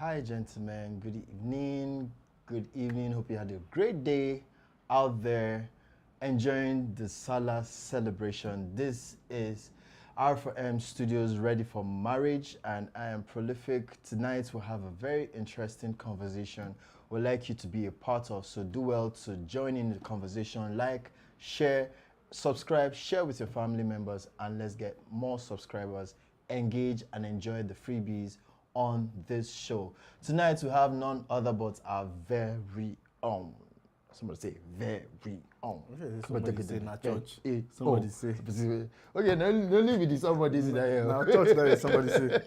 Hi, gentlemen. Good evening. Good evening. Hope you had a great day out there enjoying the Salah celebration. This is R4M Studios ready for marriage, and I am prolific. Tonight we'll have a very interesting conversation we'd like you to be a part of. So do well to join in the conversation, like, share, subscribe, share with your family members, and let's get more subscribers, engage, and enjoy the freebies on this show. Tonight we have none other but our very own. Somebody say very own. Somebody say na church. Somebody say. Okay, no leave it. Somebody say that here. Now church there is somebody say.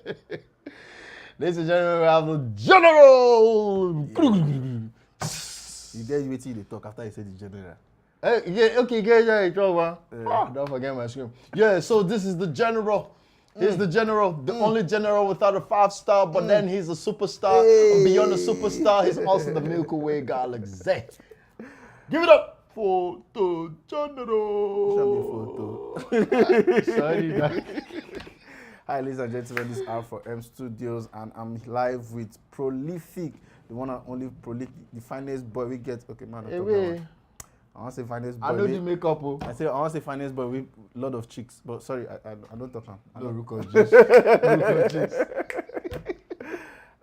Ladies and gentlemen, we have the general. You get wetin they talk after you say the general. Yeah, okay, don't forget my screen. Yeah, so this is the general. He's the general, the only general without a 5-star, but then he's a superstar. And beyond the superstar, he's also the Milky Way galaxy. Give it up for the general. Sorry, Hi, ladies and gentlemen, this is R4M Studios, and I'm live with Prolific, the one and only Prolific, the finest boy we get. Okay, man, I want to say finest boy. I know the makeup. I want to say finest boy with a lot of chicks, but sorry, I don't talk now. No,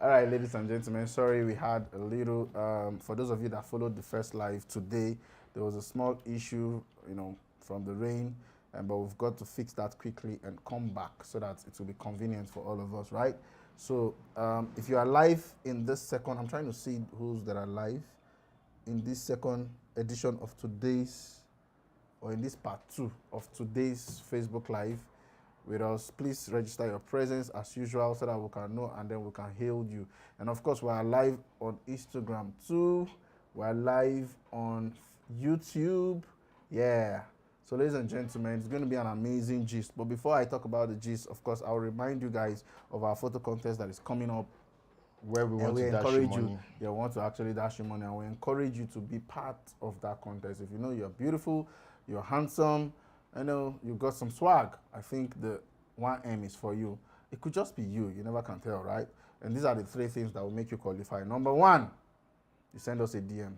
All right, ladies and gentlemen, sorry we had a little, for those of you that followed the first live today, there was a small issue, from the rain, but we've got to fix that quickly and come back so that it will be convenient for all of us, right? So if you are live in this second, I'm trying to see who's that are live in this second edition of today's, or in this part 2 of today's Facebook Live with us. Please register your presence as usual so that we can know and then we can hail you. And of course, we are live on Instagram too. We are live on YouTube. Yeah. So ladies and gentlemen, it's going to be an amazing gist. But before I talk about the gist, of course, I'll remind you guys of our photo contest that is coming up, where we want to dash you money. Yeah, we want to actually dash you money, and we encourage you to be part of that contest. If you know you're beautiful, you're handsome, you got some swag, I think the 1M is for you. It could just be you never can tell, right? And these are the 3 things that will make you qualify. Number 1, you send us a DM.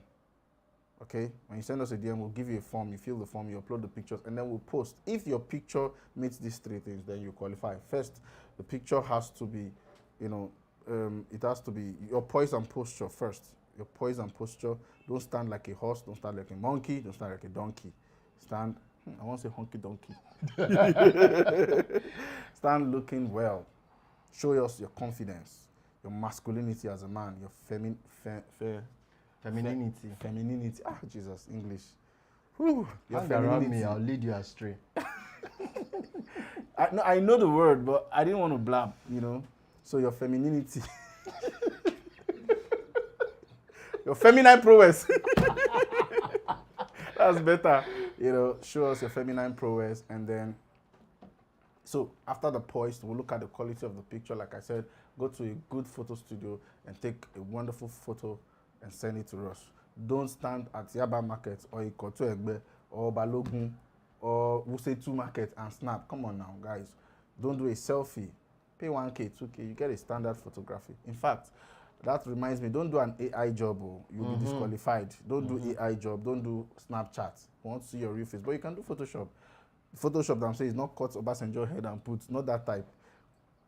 Okay, when you send us a DM, we'll give you a form, you fill the form, you upload the pictures, and then we'll post. If your picture meets these 3 things, then you qualify. First, the picture has to be, it has to be your poise and posture first. Your poise and posture. Don't stand like a horse, don't stand like a monkey, don't stand like a donkey. Stand, I want to say honky donkey. Stand looking well. Show us your confidence, your masculinity as a man, your Femininity. Femininity. Ah, Jesus, English. Whew. Your femininity. Me, I'll lead you astray. I know the word, but I didn't want to blab, So your femininity. Your feminine prowess. That's better. Show us your feminine prowess, and then, so after the post, we'll look at the quality of the picture. Like I said, go to a good photo studio and take a wonderful photo and send it to us. Don't stand at Yaba Market or Ikoto Egbe or Balogun or Wuse 2 Market and snap. Come on now, guys. Don't do a selfie. Pay 1K, 2K, you get a standard photography. In fact, that reminds me, don't do an AI job, or you'll be disqualified. Don't do AI job, don't do Snapchat. We want to see your real face, but you can do Photoshop. Photoshop, that I'm saying, is not cut Obasanjo head and put, not that type.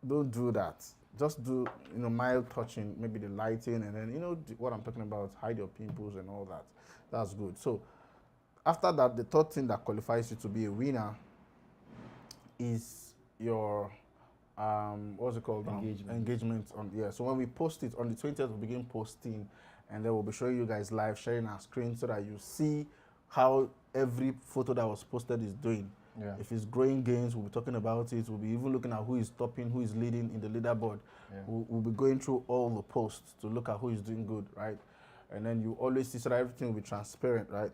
Don't do that. Just do, mild touching, maybe the lighting, and then, what I'm talking about, hide your pimples and all that. That's good. So, after that, the third thing that qualifies you to be a winner is your what's it called? Engagement on So when we post it on the 20th, we'll begin posting, and then we'll be showing you guys live, sharing our screen so that you see how every photo that was posted is doing. Yeah. If it's growing gains, we'll be talking about it. We'll be even looking at who is topping, who is leading in the leaderboard. Yeah. We'll be going through all the posts to look at who is doing good, right? And then you always see so that everything will be transparent, right?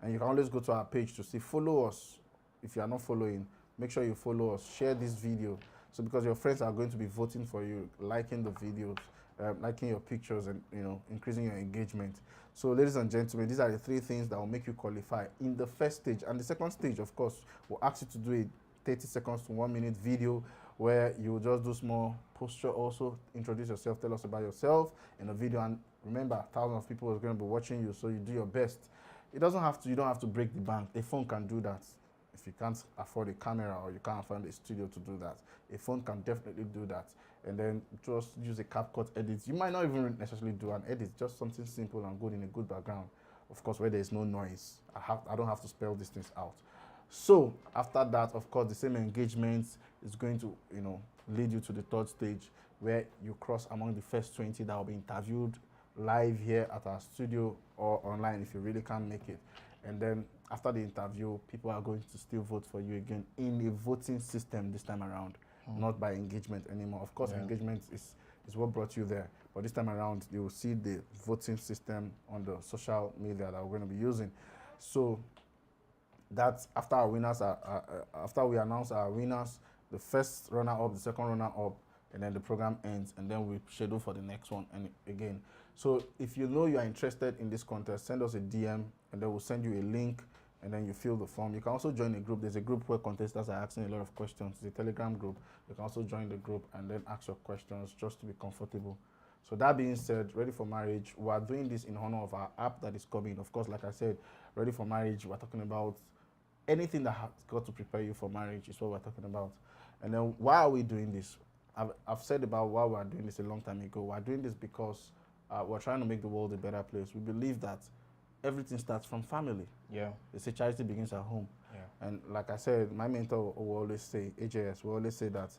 And you can always go to our page to see. Follow us. If you are not following, make sure you follow us. Share this video. So because your friends are going to be voting for you, liking the videos, liking your pictures, and increasing your engagement. So ladies and gentlemen, these are the 3 things that will make you qualify in the first stage. And the second stage, of course, will ask you to do a 30 seconds to 1 minute video where you just do small posture also, introduce yourself, tell us about yourself in a video, and remember, thousands of people are going to be watching you, so you do your best. You don't have to break the bank. A phone can do that. If you can't afford a camera or you can't afford a studio to do that, a phone can definitely do that. And then just use a CapCut edit. You might not even necessarily do an edit, just something simple and good in a good background. Of course, where there is no noise. I don't have to spell these things out. So after that, of course, the same engagement is going to, lead you to the third stage where you cross among the first 20 that will be interviewed live here at our studio or online if you really can't make it. And then after the interview, people are going to still vote for you again in a voting system this time around, not by engagement anymore. Of course, engagement is what brought you there. But this time around, you will see the voting system on the social media that we're going to be using. So that's after our winners after we announce our winners, the first runner-up, the second runner-up, and then the program ends, and then we schedule for the next one and again. So if you know you are interested in this contest, send us a DM, and then we'll send you a link, and then you fill the form. You can also join a group. There's a group where contestants are asking a lot of questions. It's a Telegram group. You can also join the group and then ask your questions just to be comfortable. So that being said, Ready for Marriage, we are doing this in honor of our app that is coming. Of course, like I said, Ready for Marriage, we're talking about anything that has got to prepare you for marriage is what we're talking about. And then why are we doing this? I've said about why we're doing this a long time ago. We're doing this because we're trying to make the world a better place. We believe that everything starts from family. Yeah. They say charity begins at home. Yeah. And like I said, my mentor will always say, AJS will always say that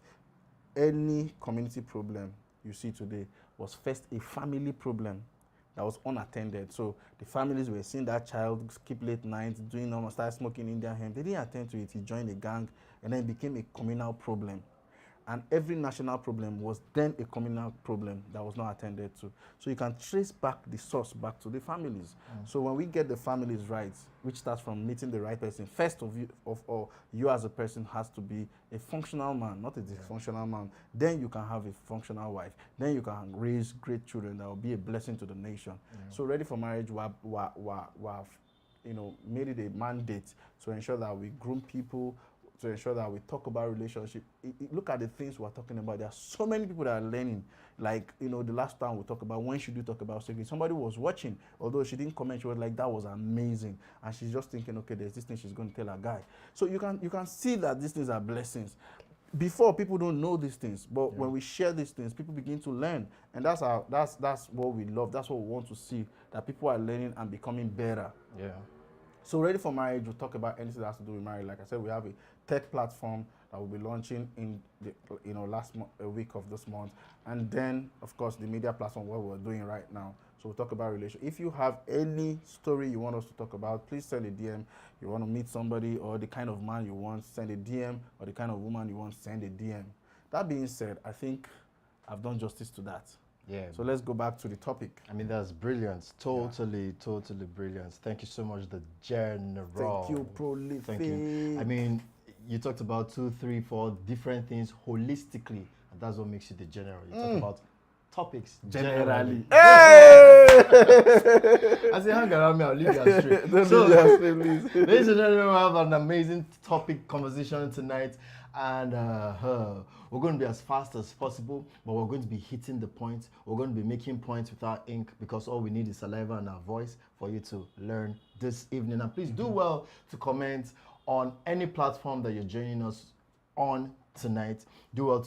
any community problem you see today was first a family problem that was unattended. So the families were seeing that child skip late nights, start smoking Indian hemp. They didn't attend to it. He joined a gang, and then it became a communal problem. And every national problem was then a communal problem that was not attended to. So you can trace back the source back to the families. So when we get the families right, which starts from meeting the right person, first of all, you as a person has to be a functional man, not a dysfunctional man. Then you can have a functional wife. Then you can raise great children that will be a blessing to the nation. So Ready for Marriage, we have made it a mandate to ensure that we groom people, to ensure that we talk about relationship. Look at the things we're talking about. There are so many people that are learning. Like, the last time we talked about when should you talk about sex. Somebody was watching, although she didn't comment, she was like, that was amazing. And she's just thinking, okay, there's this thing she's going to tell her guy. So you can see that these things are blessings. Before, people don't know these things, but when we share these things, people begin to learn. And that's what we love. That's what we want to see, that people are learning and becoming better. Yeah. So Ready for Marriage, we'll talk about anything that has to do with marriage. Like I said, we have a tech platform that will be launching in the a week of this month. And then, of course, the media platform, what we're doing right now. So we'll talk about relationship. If you have any story you want us to talk about, please send a DM. You want to meet somebody or the kind of man you want, send a DM, or the kind of woman you want, send a DM. That being said, I think I've done justice to that. Yeah. So let's go back to the topic. I mean, that's brilliant. Totally brilliant. Thank you so much, the General. Thank you, Prolific. Thank you. I mean, you talked about 2, 3, 4 different things holistically, and that's what makes you the General. You talk about topics generally. Hey! I say, hang around me, I'll leave you straight. Please. Ladies and gentlemen, we have an amazing topic conversation tonight, and we're going to be as fast as possible, but we're going to be hitting the points. We're going to be making points without ink, because all we need is saliva and our voice for you to learn this evening. And please do well to comment on any platform that you're joining us on tonight. Do well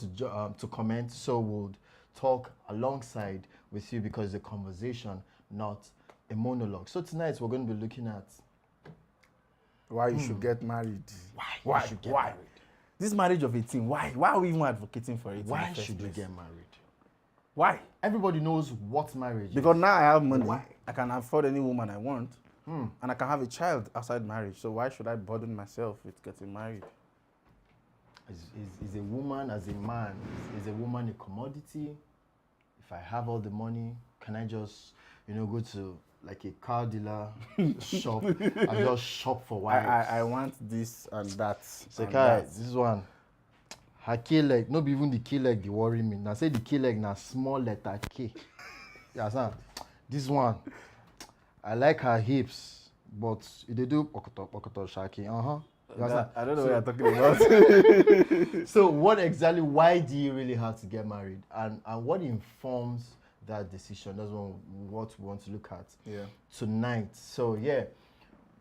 to comment, so we'll talk alongside with you, because it's a conversation, not a monologue. So tonight we're going to be looking at why you should get married. Why you should get married. This marriage of 18, why? Why are we even advocating for it? Why should you get married? Why? Everybody knows what marriage is. Because now I have money. Why? I can afford any woman I want. And I can have a child outside marriage. So why should I burden myself with getting married? Is a woman as a man, is a woman a commodity? If I have all the money, can I just, go to like a car dealer shop and just shop for wives? I want this and that. So guys, this one, her key leg, not even the key leg they worry me. Now say the key leg na small letter K. Yeah, sir. This one, I like her hips, but they do pokoto shaki. You understand? I don't know what you're talking about. So what exactly, why do you really have to get married? And what informs that decision? That's what we want to look at Yeah. tonight. So yeah,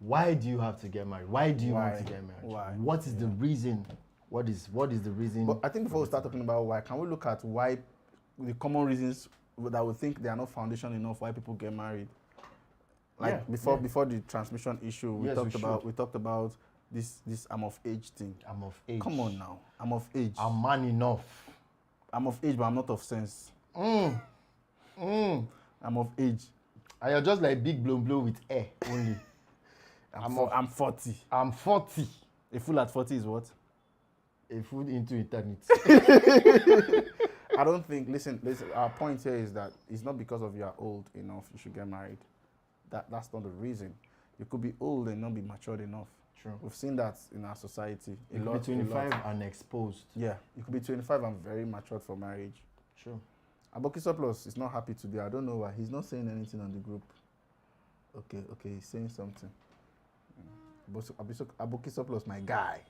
why do you have to get married? Why do you want Why? to get married? Why? What is the reason? What is the reason? But I think before we start talking about why, can we look at why the common reasons that we think they are not foundation enough why people get married? Like Yeah, before the transmission issue, we Yes, we talked about this I'm of age thing. I'm of age. Come on now, I'm of age. I'm man enough. I'm of age, but I'm not of sense. Mm. I'm of age. And you're just like big blow with air only. I'm 40. I'm 40. A fool at 40 is what? A food into eternity. I don't think. Listen. Our point here is that it's not because of you are old enough you should get married. That's not the reason. You could be old and not be matured enough. True. We've seen that in our society. You could be 25 and exposed. Yeah, you could be 25 and very matured for marriage. True. Aboki Surplus is not happy today. I don't know why. He's not saying anything on the group. Okay, he's saying something. Aboki Surplus, my guy.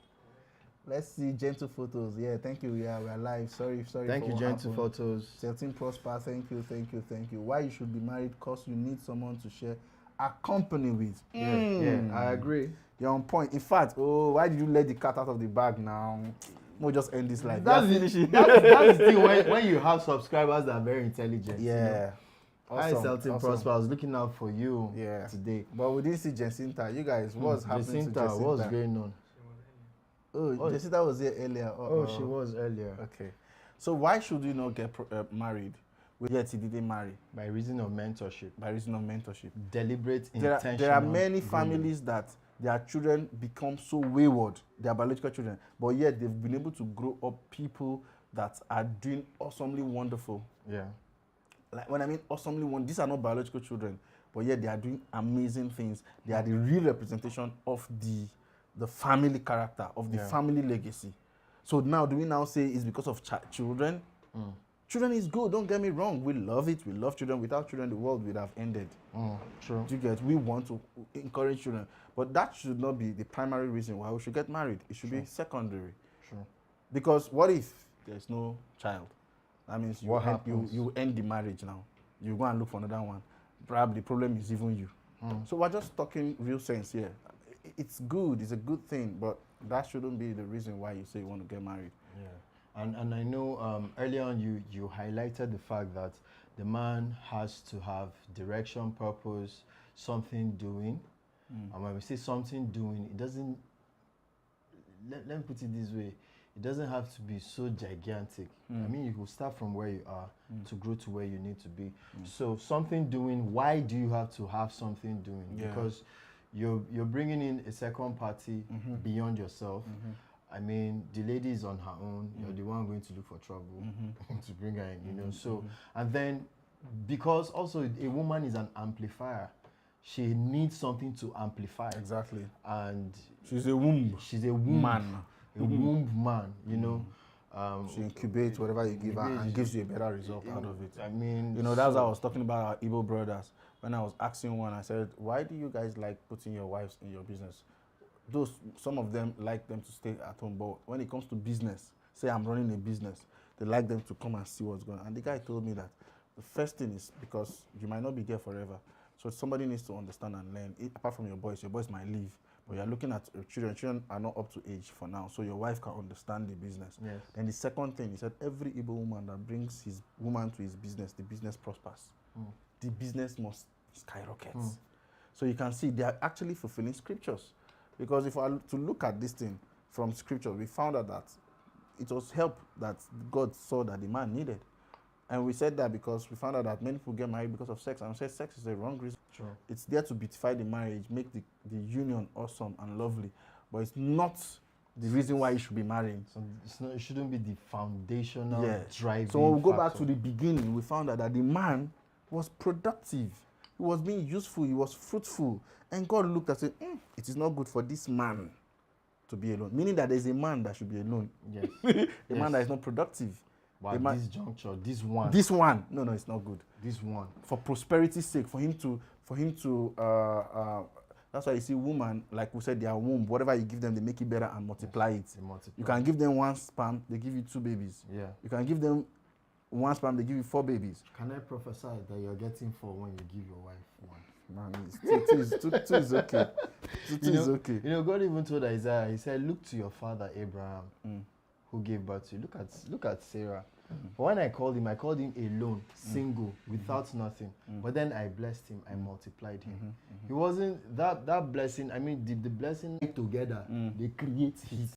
Let's see gentle photos. Yeah, thank you. Yeah, we're live. Sorry. Thank you, gentle photos. Celtin Prosper, thank you. Why you should be married? Because you need someone to share a company with. Yeah, I agree. You're on point. In fact, why did you let the cat out of the bag now? We'll just end this live. That's the thing when you have subscribers that are very intelligent. Yeah. You know? Hi, Celtin Prosper. I was looking out for you today. But we didn't see Jacinta. You guys, what's happening to Jacinta? What's going on? Oh, Jacinta was here earlier. She was earlier. Okay. So why should you not get married? Yet he didn't marry. By reason of mentorship. Deliberate, intentional. There are many families that their children become so wayward, their biological children, but yet they've been able to grow up people that are doing awesomely wonderful. Yeah. Like when I mean awesomely wonderful, these are not biological children, but yet they are doing amazing things. They are the real representation of the family character, of the family legacy. So now, do we now say it's because of children? Children is good, don't get me wrong. We love it, we love children. Without children, the world would have ended. True. Do you get? We want to encourage children. But that should not be the primary reason why we should get married. It should be secondary. True. Because what if there's no child? That means you end the marriage now. You go and look for another one. Probably the problem is even you. So we're just talking real sense here. It's good, it's a good thing, but that shouldn't be the reason why you say you want to get married. Yeah. And I know earlier on you highlighted the fact that the man has to have direction, purpose, something doing. And when we say something doing, it doesn't, let me put it this way, it doesn't have to be so gigantic. I mean, you will start from where you are to grow to where you need to be. So something doing, why do you have to have something doing? Because you're bringing in a second party beyond yourself. I mean, the lady is on her own. You're the one going to look for trouble to bring her in, you know. So, and then because also a woman is an amplifier, she needs something to amplify. Exactly. And she's a womb. She's a womb man. A womb man, you know. She incubates whatever you give her and gives you a better result out of it. I mean, you know, that's how I was talking about our Igbo brothers. When I was asking one, I said, why do you guys like putting your wives in your business? Some of them like them to stay at home, but when it comes to business, say I'm running a business, they like them to come and see what's going on. And the guy told me that the first thing is because you might not be there forever. So somebody needs to understand and learn. Apart from your boys might leave, but you're looking at your children. Children are not up to age for now, so your wife can understand the business. Yes. Then the second thing, he said, every Igbo woman that brings his woman to his business, the business prospers. The business must skyrocket. So you can see they are actually fulfilling scriptures. Because if I to look at this thing from scripture, we found out that it was help that God saw that the man needed. And we said that because we found out that many people get married because of sex. And we said sex is a wrong reason. Sure. It's there to beautify the marriage, make the union awesome and lovely. But it's not the reason why you should be marrying. So it shouldn't be the foundational driving. So when we go back to the beginning, we found out that the man was productive. He was being useful. He was fruitful. And God looked and said, it is not good for this man to be alone. Meaning that there's a man that should be alone. Yes. A man that is not productive. But at this juncture, this one. No, it's not good. This one. For prosperity's sake, for him to That's why you see women, like we said, their womb, whatever you give them, they make it better and multiply it. They multiply. You can give them one sperm, they give you 2 babies. Yeah. You can give them one sperm, they give you 4 babies. Can I prophesy that you're getting 4 when you give your wife 1? Man, two is okay. Two is okay. You know, God even told Isaiah, he said, look to your father Abraham, who gave birth to you. Look at Sarah. But when I called him alone, single, without nothing. But then I blessed him, I multiplied him. He wasn't that blessing. I mean, the blessing together, they create heat.